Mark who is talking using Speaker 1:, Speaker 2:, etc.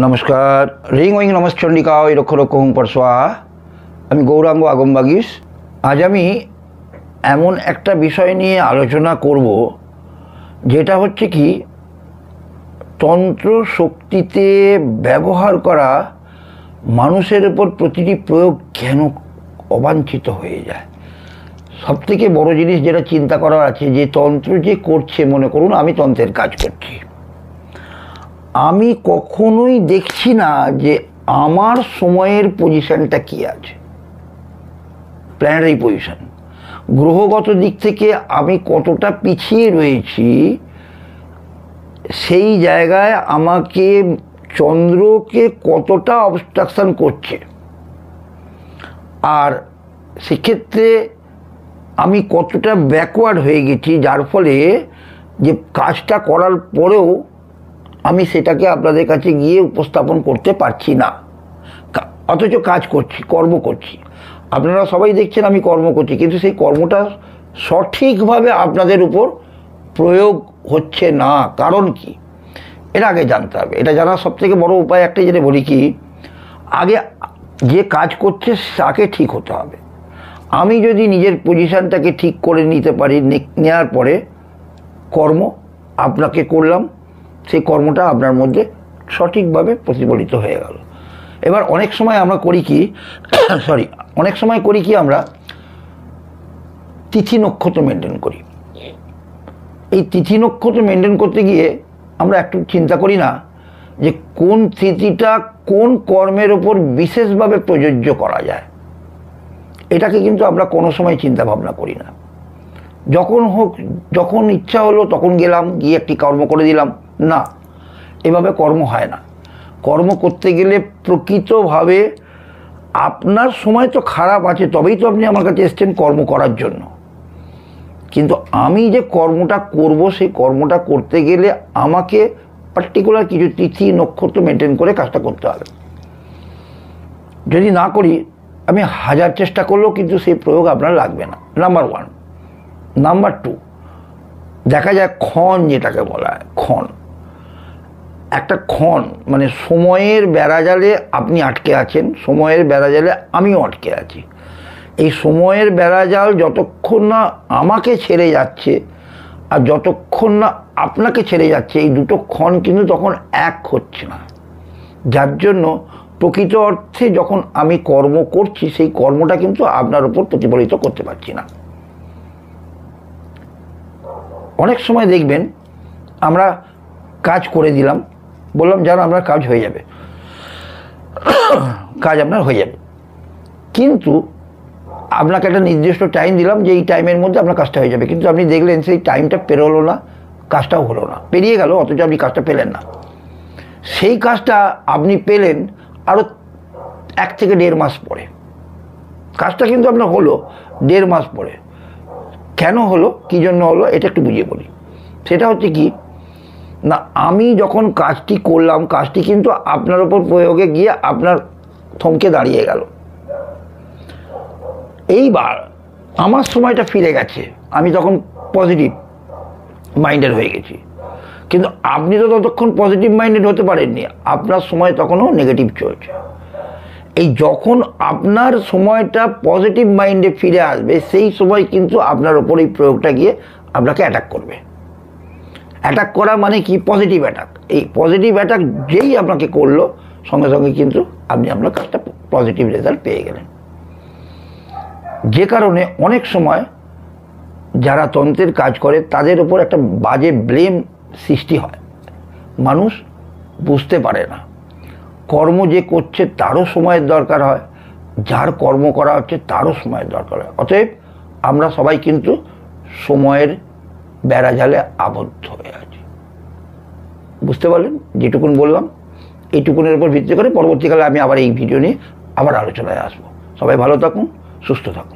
Speaker 1: नमस्कार। Ring owing नमस्चंडिका रक्ष रक्ष हुं परस्वाहा। আমি গৌরাঙ্গ আগমবাগীশ। আজ আমি এমন একটা বিষয় নিয়ে আলোচনা করব যেটা হচ্ছে কি তন্ত্র শক্তিতে ব্যবহার করা মানুষের উপর প্রতিটি প্রয়োগ কেন অবাঞ্ছিত হয়ে যায়। সবথেকে বড় জিনিস যেটা চিন্তা করার আছে যে তন্ত্র যে করছে, মনে করুন আমি তন্ত্রের কাজ করছি, আমি কখনোই দেখছি না যে আমার সময়ের পজিশনটা কি আছে, প্ল্যানেটারি পজিশন, গ্রহগত দিক থেকে আমি কতটা পিছিয়ে রয়েছি। সেই জায়গায় আমাকে চন্দ্রকে কতটা অবস্ট্রাকশন করছে, আর সেক্ষেত্রে আমি কতটা ব্যাকওয়ার্ড হয়ে গেছি, যার ফলে যে কাজটা করার পরেও আমি সেটাকে আপনাদের কাছে গিয়ে উপস্থাপন করতে পারছি না, অথচ কাজ করছি, কর্ম করছি। আপনারা সবাই দেখছেন আমি কর্ম করছি, কিন্তু সেই কর্মটা সঠিকভাবে আপনাদের উপর প্রয়োগ হচ্ছে না। কারণ কি, এটা আগে জানতে হবে। এটা জানার সবথেকে বড় উপায় একটাই, যেটা বলি কি, আগে যে কাজ করছে তাকে ঠিক হতে হবে। আমি যদি নিজের পজিশনটাকে ঠিক করে নিতে পারি, নেওয়ার পরে কর্ম আপনাকে করলাম, সেই কর্মটা আপনার মধ্যে সঠিকভাবে প্রতিফলিত হয়ে গেল। এবার অনেক সময় আমরা করি কি আমরা তিথি নক্ষত্র মেনটেন করি। এই তিথি নক্ষত্র মেনটেন করতে গিয়ে আমরা একটু চিন্তা করি না যে কোন তিথিটা কোন কর্মের ওপর বিশেষভাবে প্রযোজ্য করা যায়। এটাকে কিন্তু আমরা কোনো সময় চিন্তা ভাবনা করি না। যখন ইচ্ছা হলো তখন গেলাম, গিয়ে একটি কর্ম করে দিলাম। না, এভাবে কর্ম হয় না। কর্ম করতে গেলে প্রকৃতভাবে আপনার সময় তো খারাপ আছে, তবেই তো আপনি আমার কাছে এসছেন কর্ম করার জন্য। কিন্তু আমি যে কর্মটা করব, সেই কর্মটা করতে গেলে আমাকে পার্টিকুলার কিছু তিথি নক্ষত্র মেনটেন করে কাজটা করতে হবে। যদি না করি, আমি হাজার চেষ্টা করলেও কিন্তু সেই প্রয়োগ আপনার লাগবে না, নাম্বার ওয়ান। নাম্বার টু, দেখা যায় ক্ষণ, যেটাকে বলা হয় ক্ষণ, একটা ক্ষণ মানে সময়ের বেড়াজালে আপনি আটকে আছেন, সময়ের বেড়াজালে আমিও আটকে আছি। এই সময়ের বেড়াজাল যতক্ষণ না আমাকে ছেড়ে যাচ্ছে আর যতক্ষণ না আপনাকে ছেড়ে যাচ্ছে, এই দুটো ক্ষণ কিন্তু তখন এক হচ্ছে না। যার জন্য প্রকৃত অর্থে যখন আমি কর্ম করছি, সেই কর্মটা কিন্তু আপনার উপর প্রতিফলিত করতে পারছি না। অনেক সময় দেখবেন আমরা কাজ করে দিলাম, বললাম জানো আপনার কাজ হয়ে যাবে, কাজ আপনার হয়ে যাবে, কিন্তু আপনাকে একটা নির্দিষ্ট টাইম দিলাম যে এই টাইমের মধ্যে আপনার কাজটা হয়ে যাবে, কিন্তু আপনি দেখলেন সেই টাইমটা পেরোলো না, কাজটাও হলো না, পেরিয়ে গেল, অথচ আপনি কাজটা পেলেন না। সেই কাজটা আপনি পেলেন আরও 1 থেকে 1.5 মাস পরে। কাজটা কিন্তু আপনার হলো 1.5 মাস পরে। কেন হলো, কী জন্য হলো, এটা একটু বুঝিয়ে বলি। সেটা হচ্ছে কি না, আমি যখন কাজটি করলাম, কাজটি কিন্তু আপনার ওপর প্রয়োগে গিয়ে আপনার থমকে দাঁড়িয়ে গেল। এইবার আমার সময়টা ফিরে গেছে, আমি তখন পজিটিভ মাইন্ডেড হয়ে গেছি, কিন্তু আপনি তো ততক্ষণ পজিটিভ মাইন্ডেড হতে পারেননি, আপনার সময় তখনও নেগেটিভ চলছে। এই যখন আপনার সময়টা পজিটিভ মাইন্ডে ফিরে আসবে, সেই সময় কিন্তু আপনার ওপর এই প্রয়োগটা গিয়ে আপনাকে অ্যাটাক করবে। অ্যাটাক করা মানে কি, পজিটিভ অ্যাটাক। এই পজিটিভ অ্যাটাক যেই আপনাকে করলো, সঙ্গে সঙ্গে কিন্তু আপনি আপনার কাজটা পজিটিভ রেজাল্ট পেয়ে গেলেন। যে কারণে অনেক সময় যারা তন্ত্রের কাজ করে তাদের উপর একটা বাজে ব্লেম সৃষ্টি হয়। মানুষ বুঝতে পারে না কর্ম যে করছে তারও সময়ের দরকার হয়, যার কর্ম করা হচ্ছে তারও সময়ের দরকার হয়। অতএব আমরা সবাই কিন্তু সময়ের বেড়াজালে আবদ্ধ হয়ে আছি। বুঝতে পারলেন? যেটুকুন বললাম, এইটুকুনের উপর ভিত্তি করে পরবর্তীকালে আমি আবার এই ভিডিও নিয়ে আবার আলোচনায় আসবো। সবাই ভালো থাকুন, সুস্থ থাকুন।